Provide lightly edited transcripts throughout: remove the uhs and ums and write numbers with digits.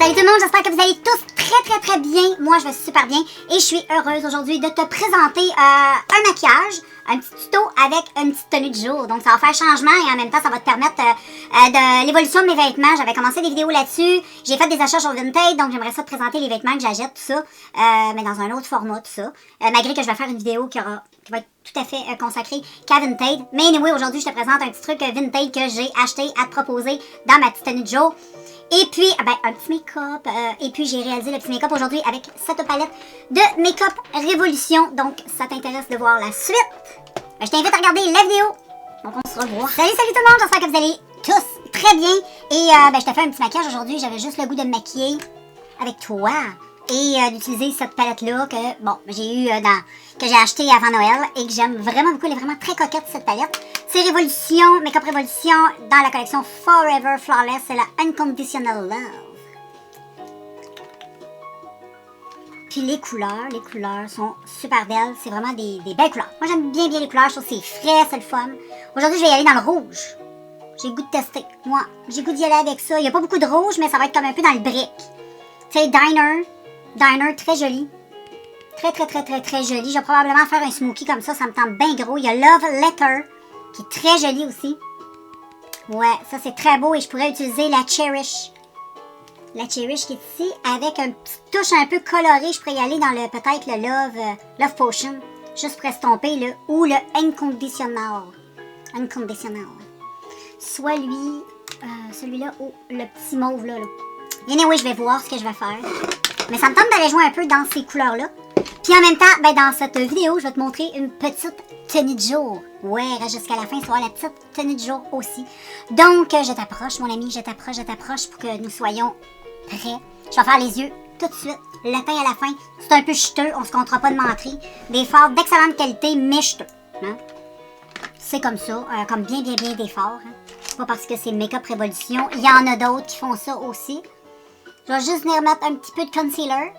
Salut tout le monde, j'espère que vous allez tous très bien. Moi, je vais super bien et je suis heureuse aujourd'hui de te présenter un maquillage, un petit tuto avec une petite tenue de jour. Donc, ça va faire changement et en même temps, ça va te permettre de l'évolution de mes vêtements. J'avais commencé des vidéos là-dessus. J'ai fait des achats sur Vinted, donc j'aimerais ça te présenter les vêtements que j'achète, tout ça, mais dans un autre format, tout ça. Malgré que je vais faire une vidéo qui va être tout à fait consacrée qu'à Vinted. Mais anyway, aujourd'hui, je te présente un petit truc Vinted que j'ai acheté à te proposer dans ma petite tenue de jour. Et puis, un petit make-up. Et puis, j'ai réalisé le petit make-up aujourd'hui avec cette palette de Make-up Révolution. Donc, ça t'intéresse de voir la suite? Je t'invite à regarder la vidéo. Donc, on se revoit. Salut tout le monde. J'espère que vous allez tous très bien. Et je te fais un petit maquillage aujourd'hui. J'avais juste le goût de me maquiller avec toi. Et d'utiliser cette palette-là que, j'ai eu que j'ai acheté avant Noël et que j'aime vraiment beaucoup. Elle est vraiment très coquette, cette palette. C'est Révolution, Make-up Révolution dans la collection Forever Flawless. C'est la Unconditional Love. Puis les couleurs sont super belles. C'est vraiment des belles couleurs. Moi, j'aime bien les couleurs. Je trouve que c'est frais, c'est le fun. Aujourd'hui, je vais y aller dans le rouge. J'ai le goût de tester. Moi, j'ai le goût d'y aller avec ça. Il n'y a pas beaucoup de rouge, mais ça va être comme un peu dans le brick. Tu sais, Diner, très joli. Très joli. Je vais probablement faire un smokey comme ça me tente bien gros. Il y a Love Letter, qui est très joli aussi. Ouais, ça c'est très beau et je pourrais utiliser la Cherish. La Cherish qui est ici, avec une petite touche un peu colorée. Je pourrais y aller dans peut-être le Love Potion, juste pour estomper, ou le Unconditional. Soit celui-là, ou le petit mauve là. Anyway, je vais voir ce que je vais faire. Mais ça me tente d'aller jouer un peu dans ces couleurs-là. Puis en même temps, dans cette vidéo, je vais te montrer une petite tenue de jour. Ouais, reste jusqu'à la fin, tu vas voir la petite tenue de jour aussi. Donc, je t'approche, mon ami, je t'approche pour que nous soyons prêts. Je vais faire les yeux tout de suite. Le teint à la fin, c'est un peu chuteux, on se comptera pas de mentir. Des fards d'excellente qualité, mais chuteux. Hein? C'est comme ça, comme bien des fards. Hein? Pas parce que c'est Make-up Révolution. Il y en a d'autres qui font ça aussi. Je vais juste venir mettre un petit peu de concealer.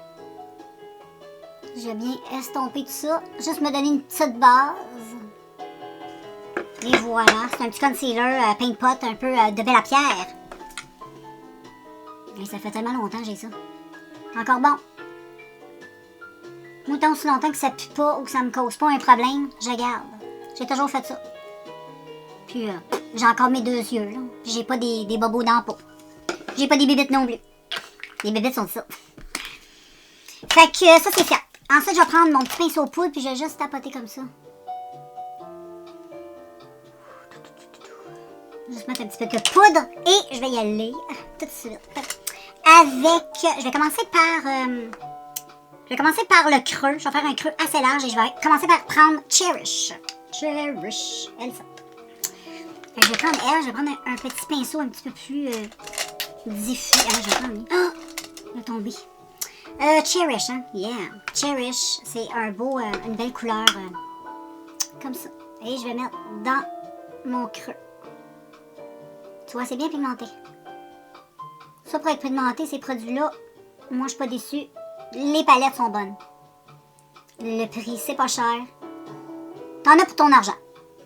Je vais bien estomper tout ça. Juste me donner une petite base. Et voilà, c'est un petit concealer Paint Pot, un peu de belle à pierre. Et ça fait tellement longtemps que j'ai ça. Encore bon. Autant aussi longtemps que ça pue pas ou que ça me cause pas un problème, je garde. J'ai toujours fait ça. Puis j'ai encore mes deux yeux, là. Puis j'ai pas des bobos dans la peau. J'ai pas des bébites non plus. Les bébites sont ça. Fait que ça c'est fait. Ensuite, je vais prendre mon petit pinceau poudre puis je vais juste tapoter comme ça. Juste mettre un petit peu de poudre et je vais y aller tout de suite. Je vais commencer par le creux. Je vais faire un creux assez large et je vais commencer par prendre Cherish. Elsa. Je vais prendre elle, je vais prendre un petit pinceau un petit peu plus diffus. Je vais prendre lui. Oh! Il a tombé. Cherish, hein? Yeah. Cherish, c'est une belle couleur comme ça. Et je vais mettre dans mon creux. Tu vois, c'est bien pigmenté. Ça, pour être pigmenté, ces produits-là, moi, je suis pas déçue. Les palettes sont bonnes. Le prix, c'est pas cher. T'en as pour ton argent.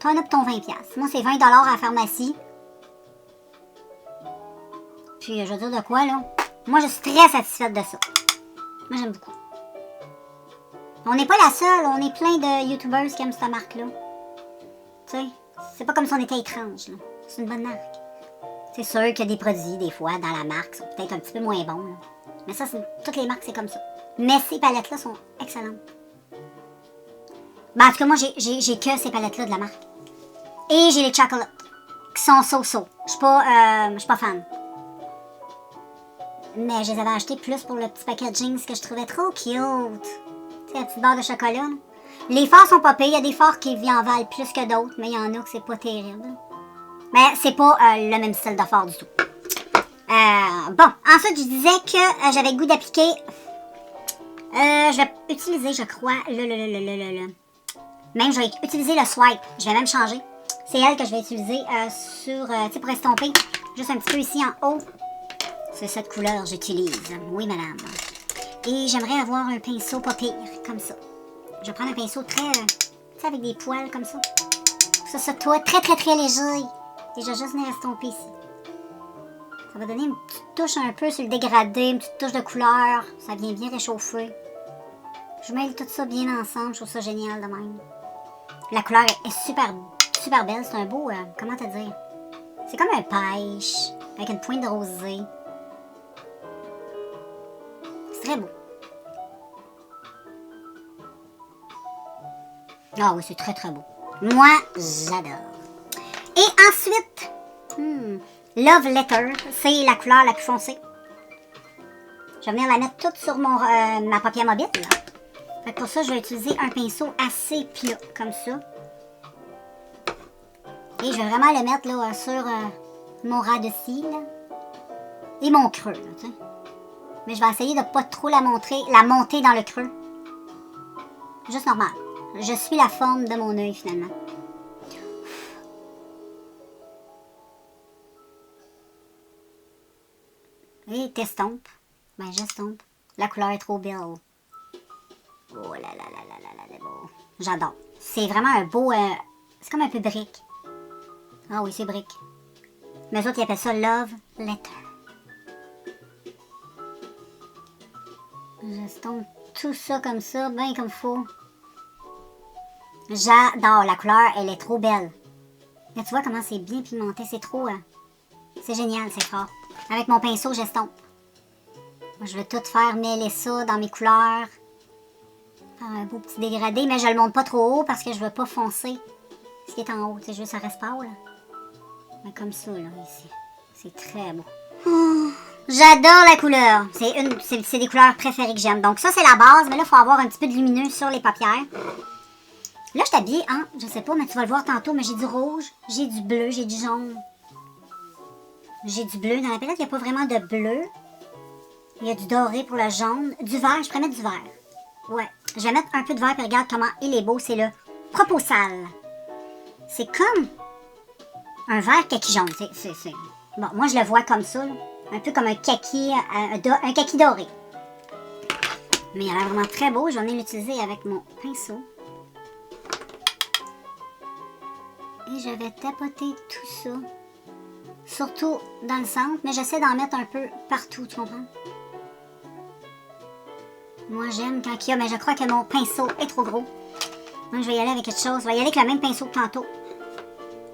T'en as pour ton 20$. Moi, c'est 20$ à la pharmacie. Puis, je veux dire de quoi, là? Moi, je suis très satisfaite de ça. Moi, j'aime beaucoup. On n'est pas la seule. On est plein de YouTubers qui aiment cette marque-là. Tu sais, c'est pas comme si on était étrange, là. C'est une bonne marque. C'est sûr qu'il y a des produits, des fois, dans la marque, qui sont peut-être un petit peu moins bons, là. Mais ça, toutes les marques, c'est comme ça. Mais ces palettes-là sont excellentes. En tout cas, moi, j'ai que ces palettes-là de la marque. Et j'ai les Chocolate, qui sont so-so. Je suis pas fan. Mais je les avais achetés plus pour le petit packaging que je trouvais trop cute. Tu sais, la petite barre de chocolat. Là. Les fards sont pas pires. Il y a des fards qui en valent plus que d'autres, mais il y en a que c'est pas terrible. Mais c'est pas le même style de fard du tout. Ensuite, je disais que j'avais le goût d'appliquer. Je vais utiliser, je crois, Même, je vais utiliser le swipe. Je vais même changer. C'est elle que je vais utiliser pour estomper. Juste un petit peu ici en haut. C'est cette couleur que j'utilise. Oui, madame. Et j'aimerais avoir un pinceau pas pire, comme ça. Je vais prendre un pinceau très... tu sais, avec des poils comme ça. Ça, toi, très léger. Et je vais juste venir estomper ici. Ça va donner une petite touche un peu sur le dégradé, une petite touche de couleur. Ça vient bien réchauffer. Je mêle tout ça bien ensemble. Je trouve ça génial de même. La couleur est super, super belle. C'est un beau... comment te dire? C'est comme un pêche avec une pointe de rosée. C'est très beau. Ah oui, c'est très très beau. Moi, j'adore. Et ensuite, Love Letter, c'est la couleur la plus foncée. Je vais venir la mettre toute sur ma paupière mobile. Là. Fait que pour ça, je vais utiliser un pinceau assez plat, comme ça. Et je vais vraiment le mettre là, sur mon ras de cils. Et mon creux, là, tu sais. Mais je vais essayer de pas trop la monter dans le creux. Juste normal. Je suis la forme de mon œil, finalement. Et t'estompe. Ben, j'estompe. La couleur est trop belle. Oh là là là là là là là, beau. J'adore. C'est vraiment un beau... c'est comme un peu brique. Ah oui, c'est brique. Mais eux autres, ils appellent ça Love Letter. J'estompe tout ça comme ça, bien comme faut. J'adore. La couleur, elle est trop belle. Là, tu vois comment c'est bien pimenté. C'est trop... c'est génial, c'est fort. Avec mon pinceau, j'estompe. Moi, je vais tout faire mêler ça dans mes couleurs. Faire un beau petit dégradé, mais je le monte pas trop haut parce que je veux pas foncer ce qui est en haut. Tu sais, je veux que ça reste pâle. Mais comme ça, là, ici. C'est très beau. Oh, j'adore la couleur. C'est des couleurs préférées que j'aime. Donc ça, c'est la base. Mais là, il faut avoir un petit peu de lumineux sur les paupières. Là, je t'habille, hein, je sais pas, mais tu vas le voir tantôt, mais j'ai du rouge, j'ai du bleu, j'ai du jaune. J'ai du bleu. Dans la palette, il n'y a pas vraiment de bleu. Il y a du doré pour le jaune. Du vert, je pourrais mettre du vert. Ouais. Je vais mettre un peu de vert, puis regarde comment il est beau. C'est le Proposal. C'est comme un vert kaki jaune. Bon, moi, je le vois comme ça. Là. Un peu comme un kaki doré. Mais il a l'air vraiment très beau. Je vais venir l'utiliser avec mon pinceau. Et je vais tapoter tout ça. Surtout dans le centre, mais j'essaie d'en mettre un peu partout, tu comprends? Moi, j'aime quand il y a, mais je crois que mon pinceau est trop gros. Donc, je vais y aller avec quelque chose. Je vais y aller avec le même pinceau que tantôt.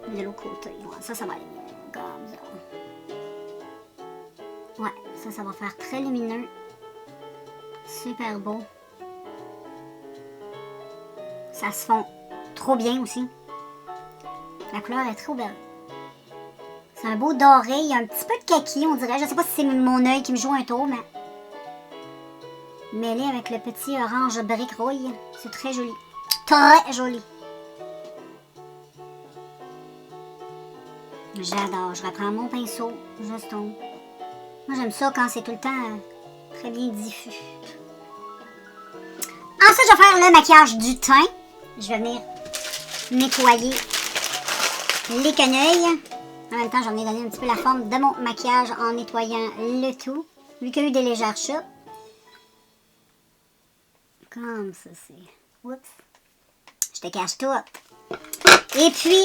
De l'autre côté. Ouais, ça va aller bien. Comme ça. Ouais, ça va faire très lumineux. Super beau. Ça se fond trop bien aussi. La couleur est trop belle. C'est un beau doré. Il y a un petit peu de kaki, on dirait. Je sais pas si c'est mon œil qui me joue un tour, mais... mêlé avec le petit orange brique rouille. C'est très joli. Très joli. J'adore. Je reprends mon pinceau. Juste en haut. Moi, j'aime ça quand c'est tout le temps très bien diffus. Ensuite, je vais faire le maquillage du teint. Je vais venir nettoyer les quenouilles. En même temps, j'en ai donné un petit peu la forme de mon maquillage en nettoyant le tout. Vu qu'il y a eu des légères chutes. Comme ça, c'est... Oups. Je te cache tout. Et puis,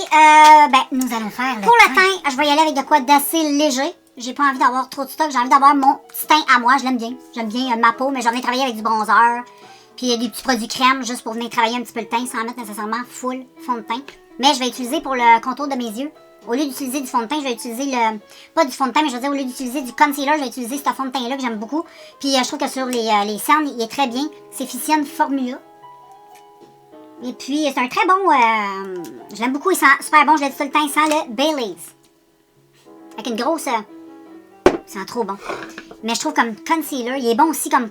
nous allons faire le pour le teint, je vais y aller avec de quoi d'assez léger. J'ai pas envie d'avoir trop de stock. J'ai envie d'avoir mon petit teint à moi. Je l'aime bien. J'aime bien ma peau, mais j'en ai travaillé avec du bronzer. Puis des petits produits crème, juste pour venir travailler un petit peu le teint sans mettre nécessairement full fond de teint. Mais je vais utiliser pour le contour de mes yeux. Au lieu d'utiliser du fond de teint, je vais utiliser le... Pas du fond de teint, mais je veux dire, au lieu d'utiliser du concealer, je vais utiliser ce fond de teint-là que j'aime beaucoup. Puis je trouve que sur les cernes, il est très bien. C'est Ficienne Formula. Et puis, c'est un très bon... je l'aime beaucoup, il sent super bon, je l'ai dit tout le temps, il sent le Baileys. Avec une grosse... il sent trop bon. Mais je trouve comme concealer, il est bon aussi comme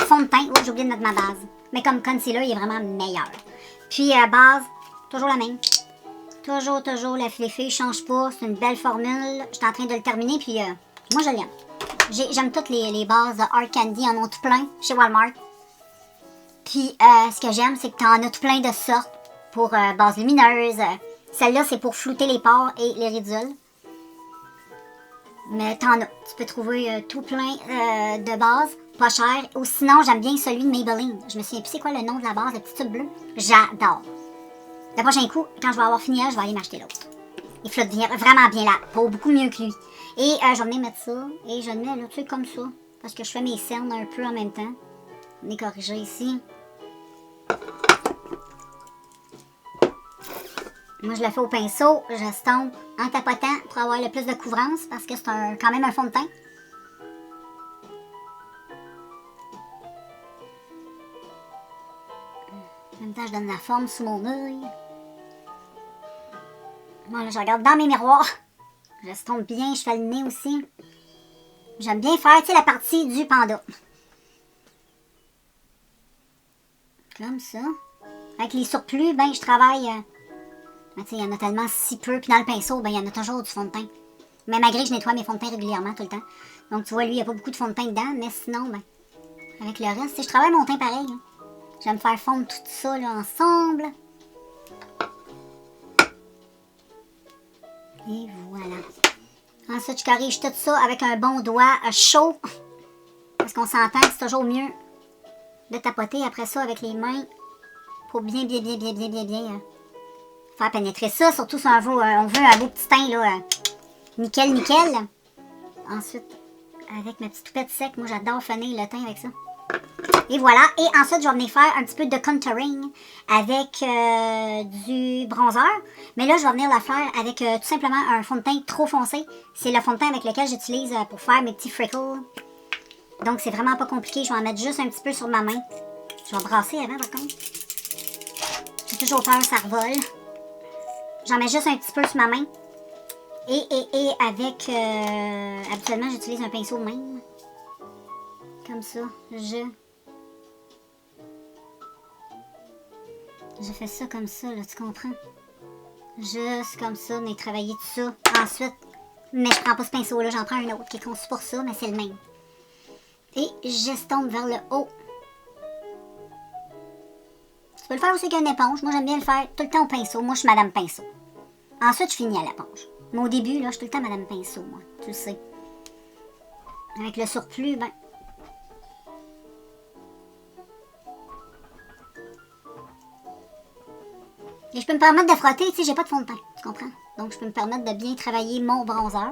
fond de teint. Oh, j'ai oublié de mettre ma base. Mais comme concealer, il est vraiment meilleur. Puis, base, toujours la même. Toujours, les filles ne changent pas. C'est une belle formule. Je suis en train de le terminer, puis moi, je l'aime. J'aime toutes les bases de Art Candy. En ont tout plein chez Walmart. Puis, ce que j'aime, c'est que tu en as tout plein de sortes pour base lumineuse. Celle-là, c'est pour flouter les pores et les ridules. Mais t'en as. Tu peux trouver tout plein de bases, pas cher. Ou sinon, j'aime bien celui de Maybelline. Je me souviens plus c'est quoi le nom de la base, le petit tube bleu. J'adore. Le prochain coup, quand je vais avoir fini, je vais aller m'acheter l'autre. Il flotte vraiment bien la peau, beaucoup mieux que lui. Et je vais venir mettre ça. Et je le mets là, tu sais, comme ça. Parce que je fais mes cernes un peu en même temps. On est corrigé ici. Moi, je le fais au pinceau. J'estompe en tapotant pour avoir le plus de couvrance. Parce que c'est quand même un fond de teint. En même temps, je donne la forme sous mon œil. Moi, là, je regarde dans mes miroirs. J'estompe bien, je fais le nez aussi. J'aime bien faire, tu sais, la partie du panda. Comme ça. Avec les surplus, ben, je travaille... tu sais, il y en a tellement si peu. Puis dans le pinceau, ben, il y en a toujours du fond de teint. Mais malgré que je nettoie mes fonds de teint régulièrement tout le temps. Donc, tu vois, lui, il n'y a pas beaucoup de fond de teint dedans. Mais sinon, ben, avec le reste, tu sais, je travaille mon teint pareil. Hein. J'aime faire fondre tout ça, là, ensemble. Et voilà. Ensuite, je corrige tout ça avec un bon doigt chaud. Parce qu'on s'entend que c'est toujours mieux de tapoter après ça avec les mains. Pour bien faire pénétrer ça. Surtout si on veut un beau petit teint, là. Nickel, nickel. Ensuite, avec ma petite toupette sec, moi j'adore finir le teint avec ça. Et voilà. Et ensuite, je vais venir faire un petit peu de contouring avec du bronzer. Mais là, je vais venir la faire avec tout simplement un fond de teint trop foncé. C'est le fond de teint avec lequel j'utilise pour faire mes petits freckles. Donc, c'est vraiment pas compliqué. Je vais en mettre juste un petit peu sur ma main. Je vais brasser avant, par contre. J'ai toujours peur que ça revole. J'en mets juste un petit peu sur ma main. Et avec... habituellement, j'utilise un pinceau même. Comme ça. Je fais ça comme ça, là, tu comprends? Juste comme ça, mais travailler tout ça. Ensuite, mais je prends pas ce pinceau-là, j'en prends un autre qui est conçu pour ça, mais c'est le même. Et j'estompe vers le haut. Tu peux le faire aussi avec une éponge. Moi, j'aime bien le faire tout le temps au pinceau. Moi, je suis Madame Pinceau. Ensuite, je finis à l'éponge. Mais au début, là, je suis tout le temps Madame Pinceau, moi. Tu le sais. Avec le surplus, ben... Et je peux me permettre de frotter, tu sais, j'ai pas de fond de teint, tu comprends? Donc, je peux me permettre de bien travailler mon bronzer.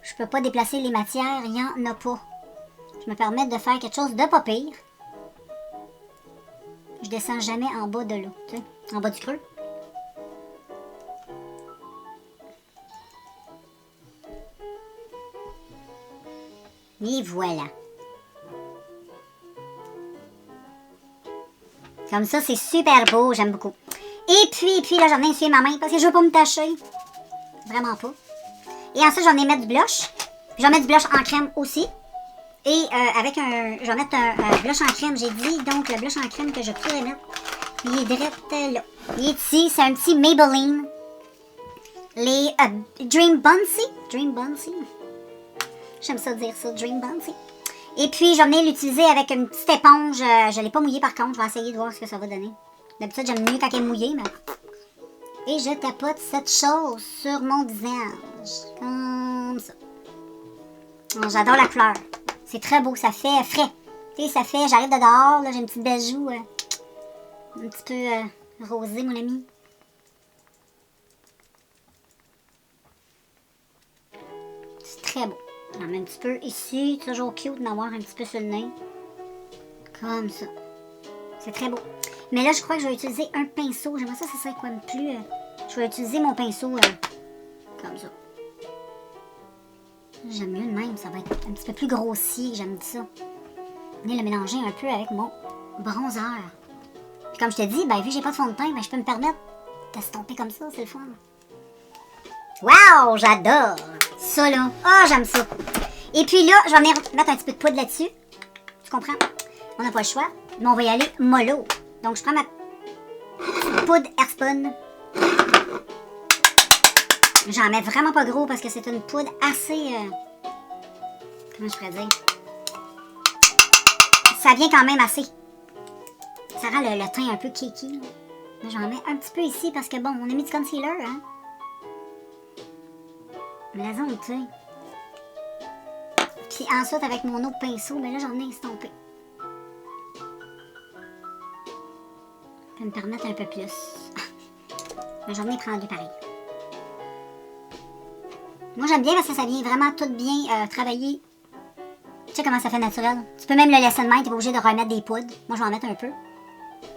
Je peux pas déplacer les matières, il y en a pas. Je me permets de faire quelque chose de pas pire. Je descends jamais en bas de l'eau, tu sais, en bas du creux. Et voilà. Comme ça, c'est super beau, j'aime beaucoup. Et puis là, j'en ai essuyé ma main parce que je veux pas me tacher. Vraiment pas. Et ensuite, j'en ai mettre du blush. Puis j'en mets du blush en crème aussi. Et avec je vais mettre un blush en crème, j'ai dit. Donc, le blush en crème que je pourrais mettre, il est direct là. Il est ici, c'est un petit Maybelline. Les Dream Bouncy. Dream Bouncy. J'aime ça dire ça, Dream Bouncy. Et puis, je vais venir l'utiliser avec une petite éponge. Je ne l'ai pas mouillée par contre. Je vais essayer de voir ce que ça va donner. D'habitude, j'aime mieux quand elle est mouillée, mais... Et je tapote cette chose sur mon visage. Comme ça. J'adore la couleur. C'est très beau. Ça fait frais. Tu sais, ça fait... J'arrive de dehors, là, j'ai une petite bijou. Un petit peu rosé, mon ami. C'est très beau. J'en mets un petit peu ici. Toujours cute d'en avoir un petit peu sur le nez. Comme ça. C'est très beau. Mais là, je crois que je vais utiliser un pinceau. J'aimerais ça, ça serait quoi de plus... je vais utiliser mon pinceau comme ça. J'aime mieux de même. Ça va être un petit peu plus grossier. J'aime ça. Je vais le mélanger un peu avec mon bronzer. Puis comme je te dis, ben, vu que j'ai pas de fond de teint, ben, je peux me permettre d'estomper comme ça. C'est le fun. Wow! J'adore! Ça, là. Oh, j'aime ça. Et puis là, je vais venir mettre un petit peu de poudre là-dessus. Tu comprends? On n'a pas le choix. Mais on va y aller mollo. Donc, je prends ma poudre Airspun. J'en mets vraiment pas gros parce que c'est une poudre assez... comment je pourrais dire? Ça vient quand même assez. Ça rend le teint un peu kiki. Là. Mais j'en mets un petit peu ici parce que, bon, on a mis du concealer, hein? La zone, tu sais. Puis ensuite, avec mon autre pinceau, mais là, j'en ai estompé. Je vais me permettre un peu plus. Mais j'en ai pris pareil. Moi, j'aime bien parce que ça vient vraiment tout bien travailler. Tu sais comment ça fait naturel. Tu peux même le laisser de main, t'es pas obligé de remettre des poudres. Moi, je vais en mettre un peu.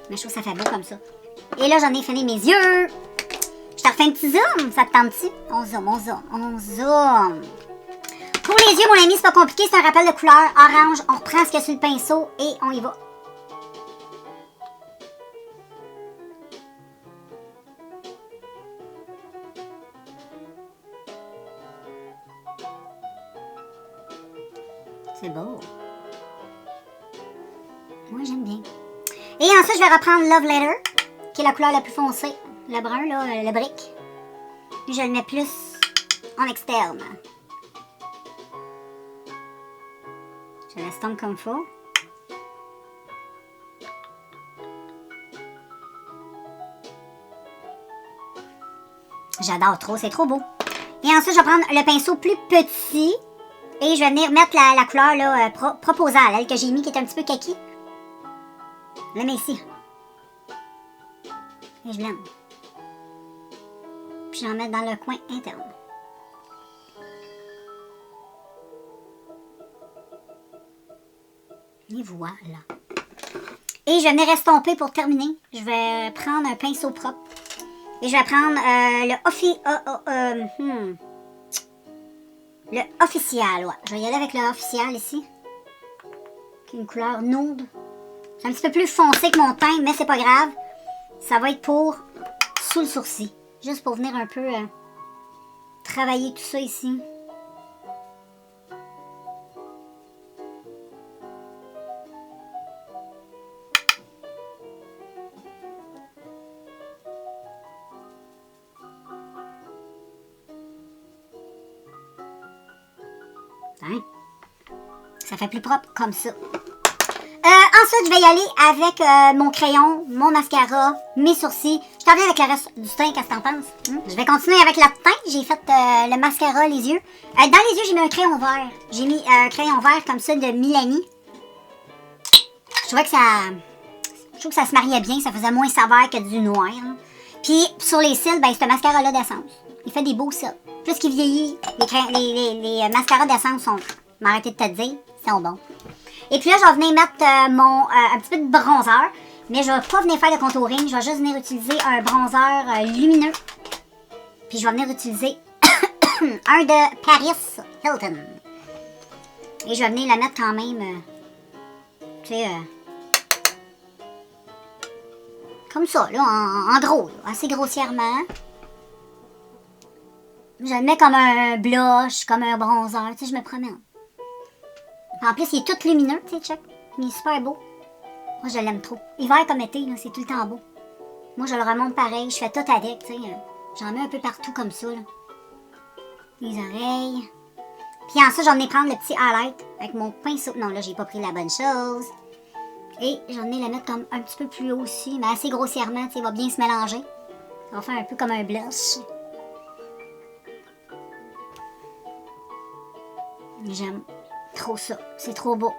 Mais je trouve que ça fait beau comme ça. Et là, j'en ai fini mes yeux. Je te refais un petit zoom. Ça te tente-tu? On zoom, on zoom, on zoom. Pour les yeux, mon ami, c'est pas compliqué. C'est un rappel de couleur. Orange, on reprend ce qu'il y a sur le pinceau et on y va. C'est beau. Moi, j'aime bien. Et ensuite, je vais reprendre Love Letter, qui est la couleur la plus foncée. Le brun, là, le brick. Puis je le mets plus en externe. Je laisse tomber comme il faut. J'adore trop, c'est trop beau. Et ensuite, je vais prendre le pinceau plus petit. Et je vais venir mettre la couleur là, proposale, elle que j'ai mis, qui est un petit peu kaki. Je la mets ici. Et je blende. Puis j'en mets dans le coin interne. Et voilà. Et je vais venir estomper pour terminer. Je vais prendre un pinceau propre. Et je vais prendre le official, ouais. Je vais y aller avec le official ici. Qui est une couleur nude. C'est un petit peu plus foncé que mon teint, mais c'est pas grave. Ça va être pour sous le sourcil. Juste pour venir un peu travailler tout ça ici. Hein? Ça fait plus propre comme ça. Ensuite, je vais y aller avec mon crayon, mon mascara, mes sourcils. Je t'en reviens avec le reste du teint, qu'est-ce que t'en penses? Je vais continuer avec le teint. J'ai fait le mascara, les yeux. Dans les yeux, j'ai mis un crayon vert. J'ai mis un crayon vert comme ça de Milani. Je trouvais que ça se mariait bien. Ça faisait moins sévère que du noir. Hein. Puis, sur les cils, ben, c'est un mascara-là d'essence. Il fait des beaux cils. Plus qu'il vieillit, les mascaras d'essence sont... M'arrêtez de te dire, ils sont bons. Et puis là, je vais venir mettre un petit peu de bronzer. Mais je vais pas venir faire de contouring. Je vais juste venir utiliser un bronzer lumineux. Puis je vais venir utiliser un de Paris Hilton. Et je vais venir la mettre quand même, tu sais, comme ça, là, en gros, là, assez grossièrement. Je le mets comme un blush, comme un bronzer, tu sais, je me promène. En plus, il est tout lumineux, tu sais, check. Il est super beau. Moi, je l'aime trop. Hiver comme été, là, c'est tout le temps beau. Moi, je le remonte pareil. Je fais tout avec, tu sais. J'en mets un peu partout comme ça, là. Les oreilles. Puis ensuite, j'en ai prendre le petit highlight avec mon pinceau. Non, là, j'ai pas pris la bonne chose. Et j'en ai la mettre comme un petit peu plus haut aussi, mais assez grossièrement, tu sais, il va bien se mélanger. Ça va faire un peu comme un blush. J'aime trop ça. C'est trop beau.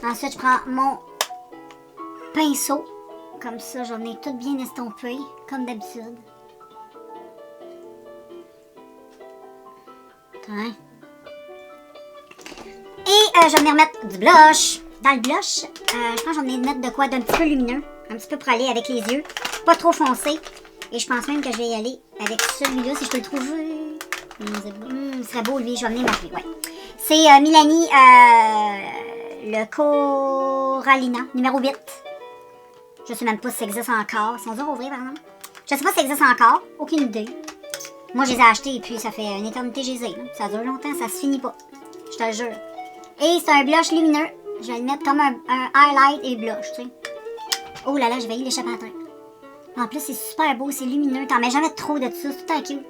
Ensuite, je prends mon pinceau. Comme ça, j'en ai tout bien estompé, comme d'habitude. Hein? Et je vais venir mettre du blush. Dans le blush, je pense que j'en ai mettre de quoi d'un petit peu lumineux. Un petit peu pour aller avec les yeux. Pas trop foncé. Et je pense même que je vais y aller avec celui-là si je peux le trouver. Ce serait beau, lui. Je vais venir m'appeler, ouais. C'est Milani, le Corallina, numéro 8. Je sais même pas si ça existe encore. Ils sont durs à ouvrir, par exemple. Je sais pas si ça existe encore. Aucune idée. Moi, je les ai achetés et puis ça fait une éternité que je les ai. Ça dure longtemps, ça se finit pas. Je te le jure. Et c'est un blush lumineux. Je vais le mettre comme un highlight et blush, tu sais. Oh là là, je vais y l'échapper à terre. En plus, c'est super beau, c'est lumineux. T'en mets jamais trop de ça, c'est tout un cute.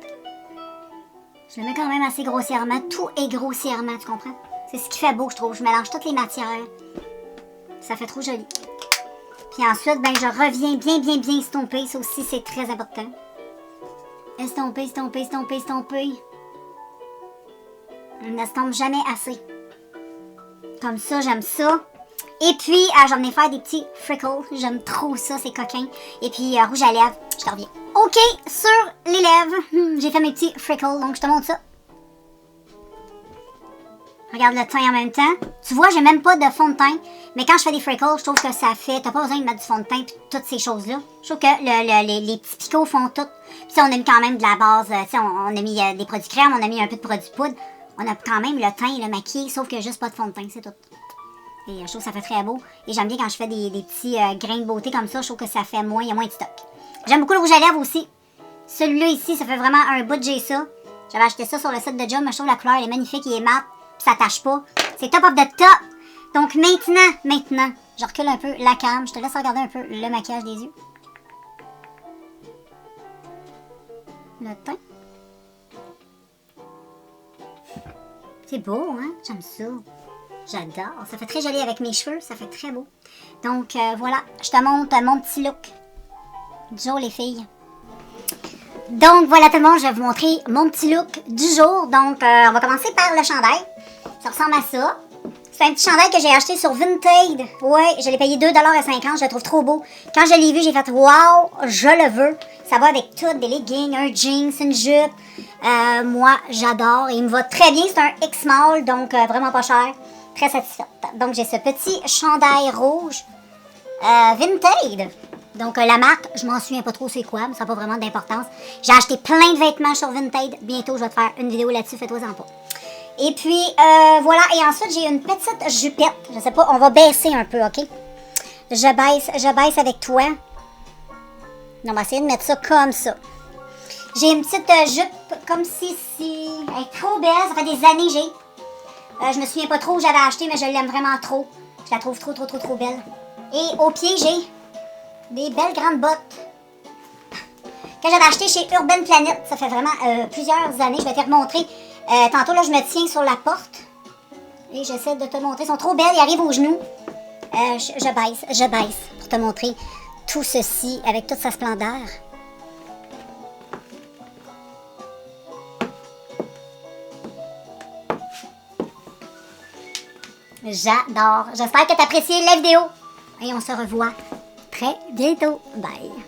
Je le mets quand même assez grossièrement. Tout est grossièrement, tu comprends? C'est ce qui fait beau, je trouve. Je mélange toutes les matières. Ça fait trop joli. Puis ensuite, ben, je reviens bien estomper. Ça aussi, c'est très important. Estomper, estomper, estomper, estomper. On n'estompe jamais assez. Comme ça, j'aime ça. Et puis, j'en ai fait des petits freckles. J'aime trop ça, c'est coquin. Et puis, rouge à lèvres. Je te reviens. OK, sur les lèvres, j'ai fait mes petits freckles. Donc, je te montre ça. Regarde le teint en même temps. Tu vois, j'ai même pas de fond de teint. Mais quand je fais des freckles, je trouve que ça fait... T'as pas besoin de mettre du fond de teint et toutes ces choses-là. Je trouve que les petits picots font tout. Puis on a mis quand même de la base. On a mis des produits crème, on a mis un peu de produits poudre. On a quand même le teint et le maquillé, sauf que juste pas de fond de teint, c'est tout. Et je trouve que ça fait très beau. Et j'aime bien quand je fais des petits grains de beauté comme ça, je trouve que ça fait moins, il y a moins de stock. J'aime beaucoup le rouge à lèvres aussi. Celui-là ici, ça fait vraiment un bout de j'ai ça. J'avais acheté ça sur le site de Jum, mais je trouve la couleur elle est magnifique, il est mat, puis ça tâche pas. C'est top of the top. Donc maintenant, je recule un peu la cam, je te laisse regarder un peu le maquillage des yeux. Le teint. C'est beau, hein? J'aime ça. J'adore. Ça fait très joli avec mes cheveux. Ça fait très beau. Donc, voilà. Je te montre mon petit look. Du jour, les filles. Donc, voilà tout le monde. Je vais vous montrer mon petit look du jour. Donc, on va commencer par le chandail. Ça ressemble à ça. C'est un petit chandail que j'ai acheté sur Vinted. Ouais, je l'ai payé 2,50 $. Je le trouve trop beau. Quand je l'ai vu, j'ai fait « Wow, je le veux ». Ça va avec tout, des leggings, un jeans, une jupe. Moi, j'adore. Il me va très bien. C'est un X-Small, donc vraiment pas cher. Très satisfaite. Donc, j'ai ce petit chandail rouge Vinted. Donc, la marque, je m'en souviens pas trop c'est quoi, mais ça n'a pas vraiment d'importance. J'ai acheté plein de vêtements sur Vinted. Bientôt, je vais te faire une vidéo là-dessus. Fais-toi-en pas. Et puis, voilà. Et ensuite, j'ai une petite jupette. Je sais pas, on va baisser un peu, OK? Je baisse avec toi. On va essayer de mettre ça comme ça. J'ai une petite jupe comme ceci. Elle est trop belle. Ça fait des années que j'ai. Je me souviens pas trop où j'avais acheté, mais je l'aime vraiment trop. Je la trouve trop belle. Et au pied, j'ai des belles grandes bottes que j'avais achetées chez Urban Planet. Ça fait vraiment plusieurs années. Je vais te remontrer. Tantôt, là, je me tiens sur la porte. Et j'essaie de te montrer. Elles sont trop belles. Ils arrivent aux genoux. Je baisse pour te montrer tout ceci avec toute sa splendeur. J'adore. J'espère que tu as apprécié la vidéo. Et on se revoit très bientôt. Bye.